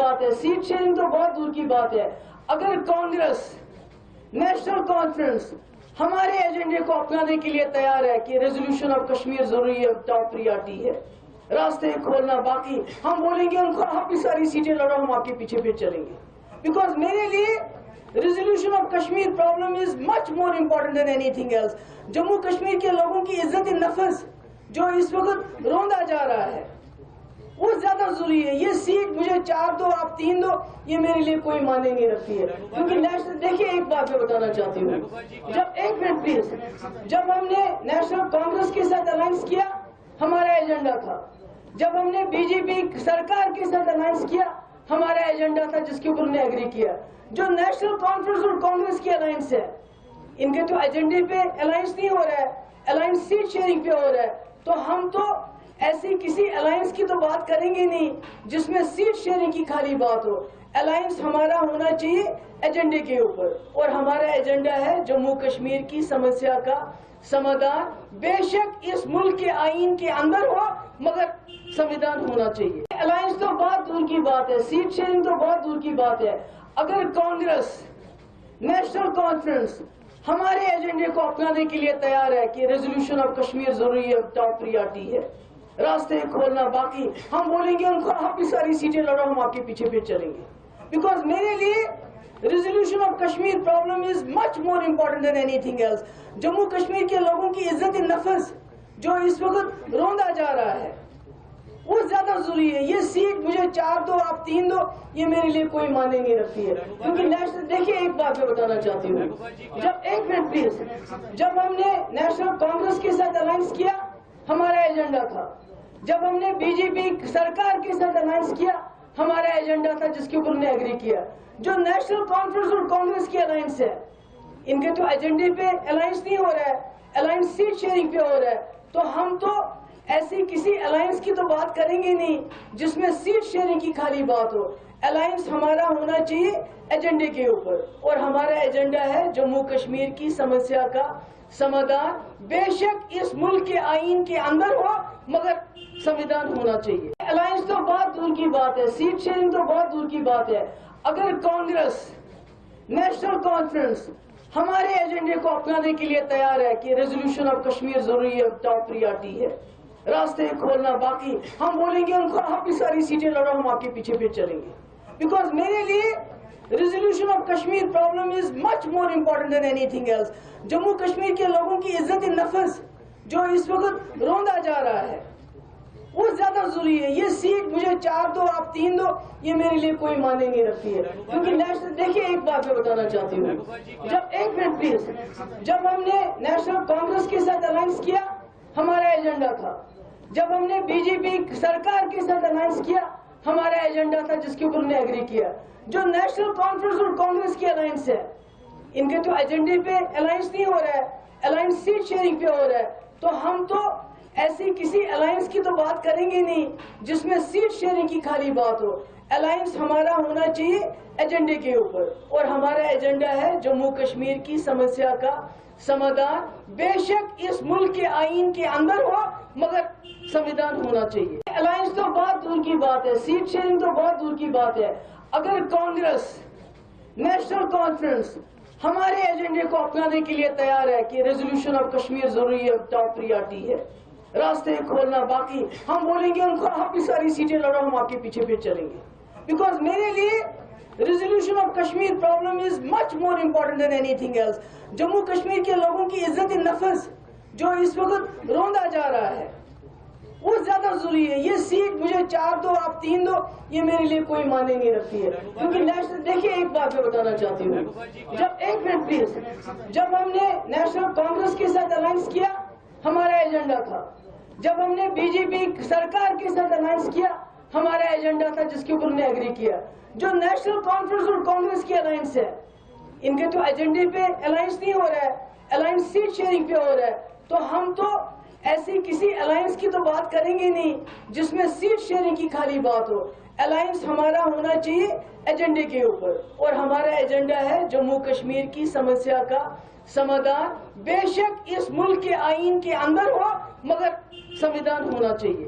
بات ہے, set sharing تو بہت دور کی بات ہے. اگر کانگریس نیشنل کانفرنس ہمارے ایجنڈے کو اپنانے کے لیے تیار ہے کہ ریزولوشن آف کشمیر ضروری ہے, ٹاپ پریارٹی ہے, راستے کھولنا, باقی ہم بولیں گے ان کو آپ بھی ساری سیٹیں لڑو, ہم آپ کے پیچھے پھر چلیں گے. بیکاز میرے لیے resolution of Kashmir problem is much more important than anything else. Jammu Kashmir کے لوگوں کی عزت نفس جو اس وقت روندا جا رہا ہے وہ زیادہ ضروری ہے. یہ سیٹ مجھے 4 دو, آپ 3 دو, یہ میرے لیے کوئی معنی نہیں رکھتی ہے. کیونکہ نیشنل, دیکھیے ایک بات میں بتانا چاہتی ہوں, جب ایک منٹ پلیز, جب ہم نے نیشنل کانگریس کے ساتھ الائنس کیا ہمارا ایجنڈا تھا, جب ہم نے بی جے پی سرکار کے ساتھ الائنس کیا ہمارا ایجنڈا تھا جس کے اوپر نے ایگری کیا. جو نیشنل کانفرنس اور کانگریس کی الائنس ہے ان کے تو ایجنڈے پہ الائنس نہیں ہو رہا ہے, الائنس سیٹ شیئرنگ پہ ہو رہا ہے. تو ہم تو ایسی کسی الائنس کی تو بات کریں گے نہیں جس میں سیٹ شیئرنگ کی خالی بات ہو. الائنس ہمارا ہونا چاہیے ایجنڈے کے اوپر, اور ہمارا ایجنڈا ہے جموں کشمیر کی سمسیا کا سمادھان. بے شک اس ملک کے آئین کے اندر ہو مگر سمودھان ہونا چاہیے. الائنس تو بہت دور کی بات ہے, سیٹ شیئرنگ تو بہت دور کی بات ہے. اگر کانگریس نیشنل کانفرنس ہمارے ایجنڈے کو اپنانے کے لیے تیار ہے کہ ریزولوشن آف کشمیر ضروری ہے, ٹاپ پریارٹی ہے, راستے کھولنا, باقی ہم بولیں گے ان کو آپ بھی ساری سیٹیں لڑو, ہم آپ کے پیچھے پھر چلیں گے. بیکاز میرے لیے resolution of Kashmir problem is much more important than anything else. Jammu Kashmir کے لوگوں کی عزت نفس جو اس وقت روندا جا رہا ہے وہ زیادہ ضروری ہے. یہ سیٹ مجھے 4 دو, آپ 3 دو, یہ میرے لیے کوئی معنی نہیں رکھتی ہے. کیونکہ نیشنل, دیکھیے ایک بات میں بتانا چاہتی ہوں, جب ایک منٹ پلیز, جب ہم نے نیشنل کانگریس کے ساتھ الائنس کیا ہمارا ایجنڈا تھا, جب ہم نے بی جے پی سرکار کے ساتھ الائنس کیا ہمارا ایجنڈا تھا جس کے اوپر نے ایگری کیا. جو نیشنل کانفرنس اور کانگریس کی الائنس ہے ان کے تو ایجنڈے پہ الائنس نہیں ہو رہا ہے, الائنس سیٹ شیئرنگ پہ ہو رہا ہے. تو ہم تو ایسی کسی الائنس کی تو بات کریں گے نہیں جس میں سیٹ شیئرنگ کی خالی بات ہو. الائنس ہمارا ہونا چاہیے ایجنڈے کے اوپر, اور ہمارا ایجنڈا ہے جموں کشمیر کی سمسیا کا سمادھان. بے شک اس ملک کے آئین کے اندر ہو مگر سمودھان ہونا چاہیے. الائنس تو بہت دور کی بات ہے, سیٹ شیئرنگ تو بہت دور کی بات ہے. اگر کانگریس نیشنل کانفرنس ہمارے ایجنڈے کو اپنانے کے لیے تیار ہے کہ ریزولوشن آف کشمیر ضروری ہے, ٹاپ پریارٹی ہے, راستے کھولنا, باقی ہم بولیں گے ان کو آپ بھی ساری سیٹیں لڑو, ہم آپ کے پیچھے پھر چلیں گے. بیکاز میرے لیے resolution of Kashmir problem is much more important than anything else. Jammu Kashmir کے لوگوں کی عزت نفس جو اس وقت روندا جا رہا ہے وہ زیادہ ضروری ہے. یہ سیٹ مجھے 4 دو, آپ 3 دو, یہ میرے لیے کوئی معنی نہیں رکھتی ہے. کیونکہ نیشنل, دیکھیے ایک بات میں بتانا چاہتی ہوں, جب ایک منٹ پلیز, جب ہم نے نیشنل کانگریس کے ساتھ الائنس کیا ہمارا ایجنڈا تھا, جب ہم نے بی جے پی سرکار کے ساتھ الائنس کیا ہمارا ایجنڈا تھا جس کے اوپر نے ایگری کیا. جو نیشنل کانفرنس اور کانگریس کی الائنس ہے ان کے تو ایجنڈے پہ الائنس نہیں ہو رہا ہے, الائنس سیٹ شیئرنگ پہ ہو رہا ہے. تو ہم تو ایسی کسی الائنس کی تو بات کریں گے نہیں جس میں سیٹ شیئرنگ کی خالی بات ہو. الائنس ہمارا ہونا چاہیے ایجنڈے کے اوپر, اور ہمارا ایجنڈا ہے جموں کشمیر کی سمسیا کا سمادھان. بے شک اس ملک کے آئین کے اندر ہو مگر سمودھان ہونا چاہیے. الائنس تو بہت دور کی بات ہے, سیٹ شیئرنگ تو بہت دور کی بات ہے. اگر کانگریس نیشنل کانفرنس ہمارے ایجنڈے کو اپنانے کے لیے تیار ہے کہ ریزولوشن آف کشمیر ضروری ہے, ٹاپ پریارٹی ہے, راستے کھولنا, باقی ہم بولیں گے ان کو آپ بھی ساری سیٹیں لڑو, ہم آپ کے پیچھے پھر چلیں گے. بیکاز میرے لیے resolution of Kashmir problem is much more important than anything else. Jammu Kashmir کے لوگوں کی عزت نفس جو اس وقت روندا جا رہا ہے وہ زیادہ ضروری ہے. یہ سیٹ مجھے 4 دو, آپ 3 دو, یہ میرے لیے کوئی معنی نہیں رکھتی ہے. کیونکہ نیشنل, دیکھیے ایک بات میں بتانا چاہتی ہوں, جب ایک منٹ پلیز, جب ہم نے نیشنل کانگریس کے ساتھ الائنس کیا ہمارا ایجنڈا تھا, جب ہم نے بی جے پی سرکار کے ساتھ الائنس کیا ہمارا ایجنڈا تھا جس کے اوپر نے ایگری کیا. جو نیشنل کانفرنس اور کانگریس کی الائنس ہے ان کے تو ایجنڈے پہ الائنس نہیں ہو رہا ہے, الائنس سیٹ شیئرنگ پہ ہو رہا ہے. تو ہم تو ایسی کسی الائنس کی تو بات کریں گے نہیں جس میں سیٹ شیئرنگ کی خالی بات ہو. الائنس ہمارا ہونا چاہیے ایجنڈے کے اوپر, اور ہمارا ایجنڈا ہے جموں کشمیر کی سمسیا کا سمادھان. بے شک اس ملک کے آئین کے اندر ہو مگر سمودھان ہونا چاہیے.